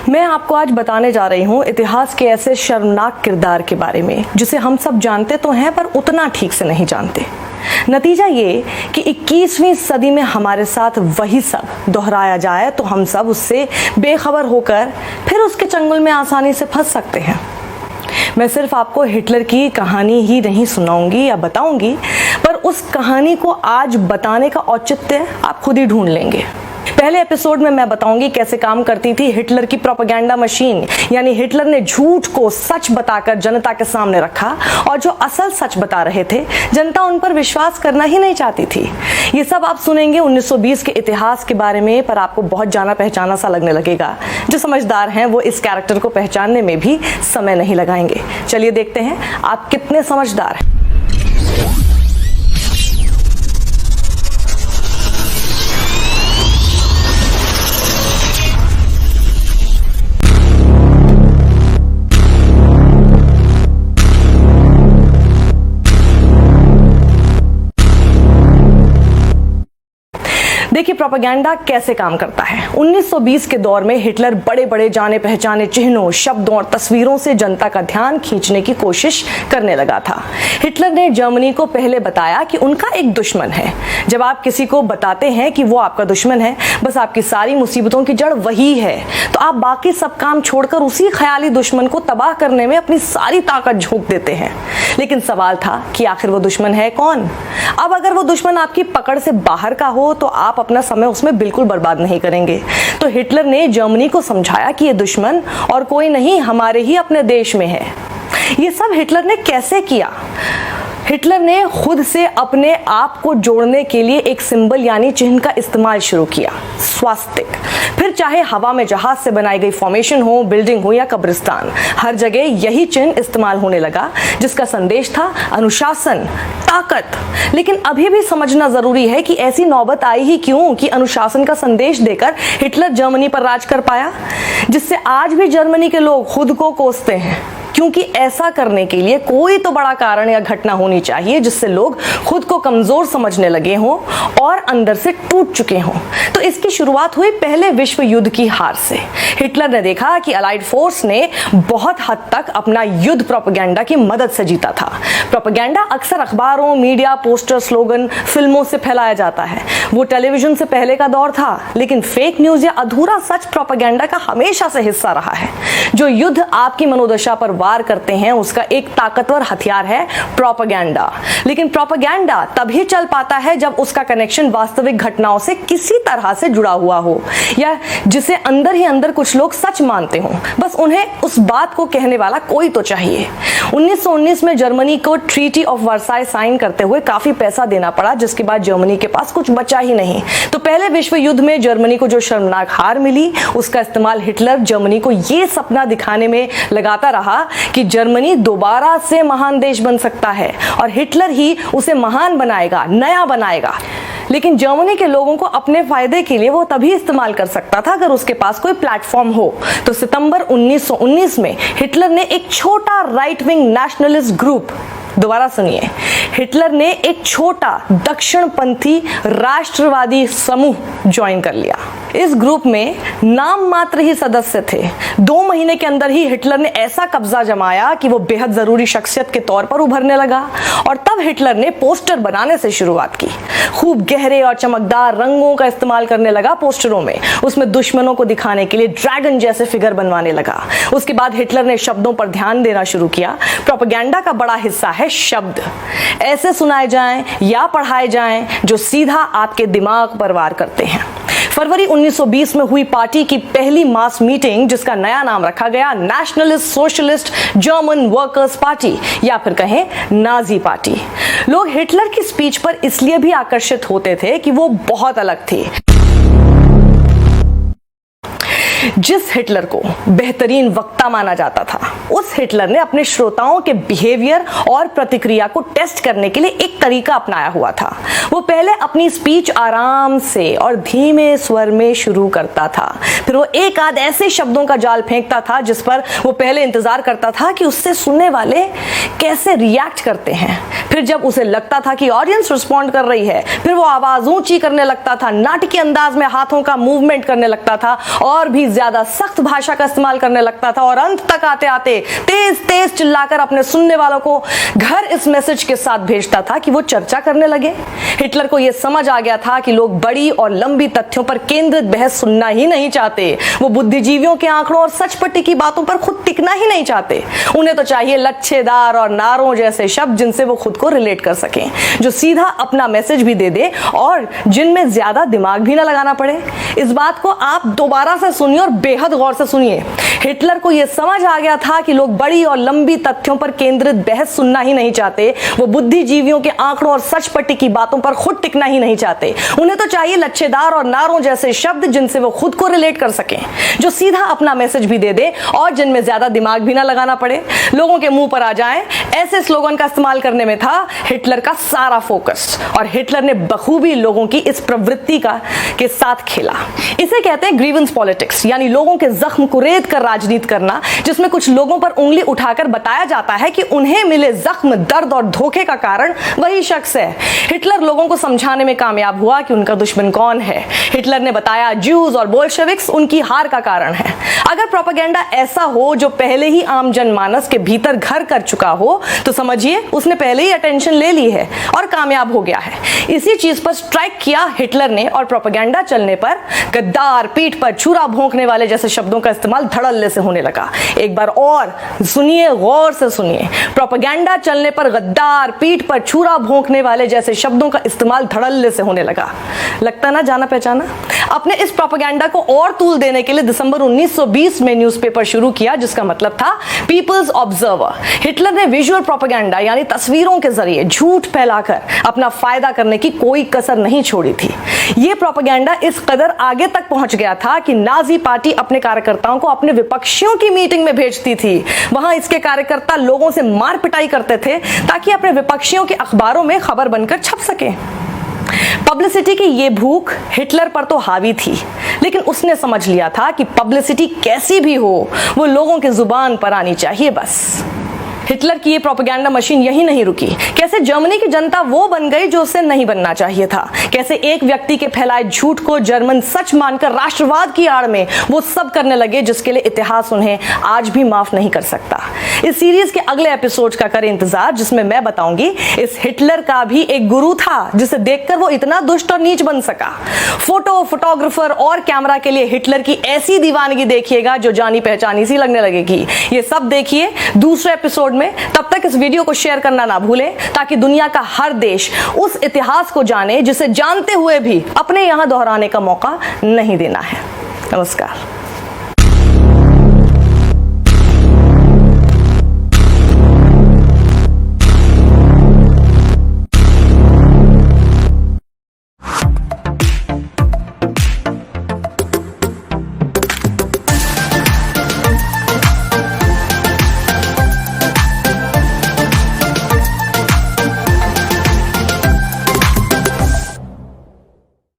मैं आपको आज बताने जा रही हूँ इतिहास के ऐसे शर्मनाक किरदार के बारे में जिसे हम सब जानते तो हैं पर उतना ठीक से नहीं जानते। नतीजा ये कि 21वीं सदी में हमारे साथ वही सब दोहराया जाए तो हम सब उससे बेखबर होकर फिर उसके चंगुल में आसानी से फंस सकते हैं। मैं सिर्फ आपको हिटलर की कहानी ही नहीं सुनाऊंगी या बताऊंगी, पर उस कहानी को आज बताने का औचित्य आप खुद ही ढूंढ लेंगे। पहले एपिसोड में मैं बताऊंगी कैसे काम करती थी हिटलर की प्रोपेगेंडा मशीन, यानी हिटलर ने झूठ को सच बताकर जनता के सामने रखा और जो असल सच बता रहे थे जनता उन पर विश्वास करना ही नहीं चाहती थी। ये सब आप सुनेंगे 1920 के इतिहास के बारे में, पर आपको बहुत जाना पहचाना सा लगने लगेगा। जो समझदार हैं वो इस कैरेक्टर को पहचानने में भी समय नहीं लगाएंगे। चलिए देखते हैं आप कितने समझदार हैं। देखिए प्रोपेगेंडा कैसे काम करता है। 1920 के दौर में हिटलर बड़े बड़े जाने पहचाने चिन्हों, शब्दों और तस्वीरों से जनता का ध्यान खींचने की कोशिश करने लगा था। हिटलर ने जर्मनी को पहले बताया कि उनका एक दुश्मन है। जब आप किसी को बताते हैं कि वो आपका दुश्मन है, बस आपकी सारी मुसीबतों की जड़ वही है, तो आप बाकी सब काम छोड़कर उसी ख्याली दुश्मन को तबाह करने में अपनी सारी ताकत झोंक देते हैं। लेकिन सवाल था कि आखिर वो दुश्मन है कौन। अब अगर वो दुश्मन आपकी पकड़ से बाहर का हो तो आप अपना समय उसमें बिल्कुल बर्बाद नहीं करेंगे। तो हिटलर ने जर्मनी को समझाया कि ये दुश्मन और कोई नहीं, हमारे ही अपने देश में है। ये सब हिटलर ने कैसे किया? हिटलर ने खुद से अपने आप को जोड़ने के लिए एक सिंबल यानी चिन्ह का इस्तेमाल शुरू किया, स्वास्तिक। फिर चाहे हवा में जहाज से बनाई गई फॉर्मेशन हो, बिल्डिंग हो या कब्रिस्तान, हर जगह यही चिन्ह इस्तेमाल होने लगा, जिसका संदेश था अनुशासन, ताकत। लेकिन अभी भी समझना जरूरी है कि ऐसी नौबत आई ही क्यों कि अनुशासन का संदेश देकर हिटलर जर्मनी पर राज कर पाया, जिससे आज भी जर्मनी के लोग खुद को कोसते हैं। क्योंकि ऐसा करने के लिए कोई तो बड़ा कारण या घटना होनी चाहिए जिससे लोग खुद को कमजोर समझने लगे हों और अंदर से टूट चुके हों। तो इसकी शुरुआत हुई पहले विश्व युद्ध की हार से। हिटलर ने देखा कि अलाइड फोर्स ने बहुत हद तक अपना युद्ध प्रोपेगेंडा की मदद से जीता था। प्रोपेगेंडा अक्सर अखबारों, मीडिया, पोस्टर, स्लोगन, फिल्मों से फैलाया जाता है। वो टेलीविजन से पहले का दौर था, लेकिन फेक न्यूज या अधूरा सच प्रोपेगेंडा का हमेशा से हिस्सा रहा है। जो युद्ध आपकी मनोदशा पर वार करते हैं उसका एक ताकतवर हथियार है प्रोपेगेंडा। लेकिन प्रोपेगेंडा तभी चल पाता है जब उसका कनेक्शन वास्तविक घटनाओं से किसी तरह से जुड़ा हुआ हो, या जिसे अंदर ही अंदर कुछ लोग सच मानते हों। बस उन्हें उस बात को कहने वाला कोई तो चाहिए। 1919 में जर्मनी को ट्रीटी ऑफ वर्साई साइन करते हुए काफी पैसा देना पड़ा, जिसके बाद जर्मनी के पास कुछ बचा ही नहीं। तो पहले विश्व युद्ध में जर्मनी को जो शर्मनाक हार मिली, उसका इस्तेमाल हिटलर जर्मनी को यह सपना दिखाने में लगाता रहा कि जर्मनी दोबारा से महान देश बन सकता है और हिटलर ही उसे महान बनाएगा, नया बनाएगा। लेकिन जर्मनी के लोगों को अपने फायदे के लिए वो तभी इस्तेमाल कर सकता था अगर उसके पास कोई प्लेटफॉर्म हो। तो सितंबर 1919 में हिटलर ने एक छोटा राइट विंग नेशनलिस्ट ग्रुप, दोबारा सुनिए, हिटलर ने एक छोटा दक्षिणपंथी राष्ट्रवादी समूह ज्वाइन कर लिया। इस ग्रुप में नाम मात्र ही सदस्य थे। 2 महीने के अंदर ही हिटलर ने ऐसा कब्जा जमाया कि वो बेहद जरूरी शख्सियत के तौर पर उभरने लगा। और तब हिटलर ने पोस्टर बनाने से शुरुआत की। खूब गहरे और चमकदार रंगों का इस्तेमाल करने लगा पोस्टरों में। उसमें दुश्मनों को दिखाने के लिए ड्रैगन जैसे फिगर बनवाने लगा। उसके बाद हिटलर ने शब्दों पर ध्यान देना शुरू किया। प्रोपेगेंडा का बड़ा हिस्सा है शब्द, ऐसे सुनाए जाएं या पढ़ाए जाएं जो सीधा आपके दिमाग पर वार करते हैं। फरवरी 1920 में हुई पार्टी की पहली मास मीटिंग, जिसका नया नाम रखा गया nationalist socialist German workers party, या फिर कहें नाजी पार्टी। लोग हिटलर की स्पीच पर इसलिए भी आकर्षित होते थे कि वो बहुत अलग थी। जिस हिटलर को बेहतरीन वक्ता माना जाता था, उस हिटलर ने अपने श्रोताओं के बिहेवियर और प्रतिक्रिया को टेस्ट करने के लिए एक तरीका अपनाया हुआ था। वो पहले अपनी स्पीच आराम से और धीमे स्वर में शुरू करता था। फिर वो एक आध ऐसे शब्दों का जाल फेंकता था जिस पर वो पहले इंतजार करता था कि उससे सुनने वाले कैसे रिएक्ट करते हैं। फिर जब उसे लगता था कि ऑडियंस रिस्पॉन्ड कर रही है, फिर वो आवाज ऊंची करने लगता था, नाटकीय अंदाज में हाथों का मूवमेंट करने लगता था और भी ज्यादा सख्त भाषा का इस्तेमाल करने लगता था और अंत तक आते आते तेज तेज चिल्लाकर अपने सुनने वालों को घर इस मैसेज के साथ भेजता था कि वो चर्चा करने लगे। हिटलर को यह समझ आ गया था कि लोग बड़ी और लंबी तथ्यों पर केंद्रित बहस सुनना ही नहीं चाहते। वो बुद्धिजीवियों के आंकड़ों और सच पट्टी की बातों पर खुद टिकना ही नहीं चाहते। उन्हें तो चाहिए लच्छेदार और नारों जैसे शब्द जिनसे वो खुद को रिलेट कर सकें, जो सीधा अपना मैसेज भी दे दे और जिनमें ज्यादा दिमाग भी ना लगाना पड़े। इस बात को आप दोबारा से सुनिए और बेहद गौर से सुनिए। हिटलर को यह समझ आ गया था कि लोग बड़ी और लंबी तथ्यों पर केंद्रित बहस सुनना ही नहीं चाहते। वो बुद्धिजीवियों के आंकड़ों और सच पट्टी की बातों पर खुद टिकना ही नहीं चाहते। उन्हें तो चाहिए लच्छेदार और नारों जैसे शब्द जिनसे वो खुद को रिलेट कर सकें, जो सीधा अपना मैसेज भी दे दे और जिनमें ज्यादा दिमाग भी ना लगाना पड़े, लोगों के मुंह पर आ जाए। ऐसे स्लोगन का इस्तेमाल करने में था हिटलर का सारा फोकस और हिटलर ने बखूबी लोगों की इस प्रवृत्ति के साथ खेला। इसे कहते हैं ग्रीवेंस पॉलिटिक्स, यानी लोगों के जख्म को रेत कर राजनीति करना, जिसमें कुछ लोगों पर उंगली उठाकर बताया जाता है कि उन्हें मिले जख्म, दर्द और धोखे का कारण वही शख्स है। हिटलर लोगों को समझाने में कामयाब हुआ कि उनका दुश्मन कौन है। हिटलर ने बताया ज्यूज और बोल्शेविक्स उनकी हार का कारण है। अगर प्रोपेगेंडा ऐसा हो जो पहले ही आम जनमानस के भीतर घर कर चुका हो तो समझिए उसने पहले ही अटेंशन ले ली है और कामयाब हो गया है। इसी चीज पर स्ट्राइक किया हिटलर ने और प्रोपेगेंडा चलने पर गद्दार, पीठ पर छुरा भोंकने वाले जैसे शब्दों का इस्तेमाल धड़ल्ले से होने लगा। एक बार और सुनिए, गौर से सुनिए। प्रोपेगेंडा चलने पर गद्दार, पीठ पर छुरा भोंकने वाले जैसे शब्दों का इस्तेमाल धड़ल्ले से होने लगा। लगता ना जाना पहचाना। अपने इस प्रोपेगेंडा को और तूल देने के लिए दिसंबर 1920 में न्यूज़पेपर शुरू किया जिसका मतलब था पीपल्स ऑब्जर्वर। हिटलर ने विजुअल प्रोपेगेंडा यानी तस्वीरों के जरिए झूठ फैलाकर अपना फायदा करने की कोई कसर नहीं छोड़ी थी। यह प्रोपेगेंडा इस कदर आगे तक पहुंच गया था कि नाजी पार्टी अपने कार्यकर्ताओं को अपने विपक्षियों की मीटिंग में भेजती थी। वहां इसके कार्यकर्ता लोगों से मार पिटाई करते थे ताकि अपने विपक्षियों के अखबारों में खबर बनकर छप सके। पब्लिसिटी की ये भूख हिटलर पर तो हावी थी, लेकिन उसने समझ लिया था कि पब्लिसिटी कैसी भी हो वो लोगों की जुबान पर आनी चाहिए बस। हिटलर की ये प्रोपेगेंडा मशीन यही नहीं रुकी। कैसे जर्मनी की जनता वो बन गई जो उसे नहीं बनना चाहिए था। कैसे एक व्यक्ति के फैलाए झूठ को जर्मन सच मानकर राष्ट्रवाद की आड़ में वो सब करने लगे जिसके लिए इतिहास उन्हें आज भी माफ नहीं कर सकता। इस सीरीज के अगले एपिसोड का करें इंतजार, जिसमें मैं बताऊंगी इस हिटलर का भी एक गुरु था जिसे देखकर वो इतना दुष्ट और नीच बन सका। फोटोग्राफर और कैमरा के लिए हिटलर की ऐसी दीवानगी देखिएगा जो जानी पहचानी सी लगने लगेगी। ये सब देखिए दूसरे एपिसोड में। तब तक इस वीडियो को शेयर करना ना भूलें ताकि दुनिया का हर देश उस इतिहास को जाने जिसे जानते हुए भी अपने यहां दोहराने का मौका नहीं देना है। नमस्कार।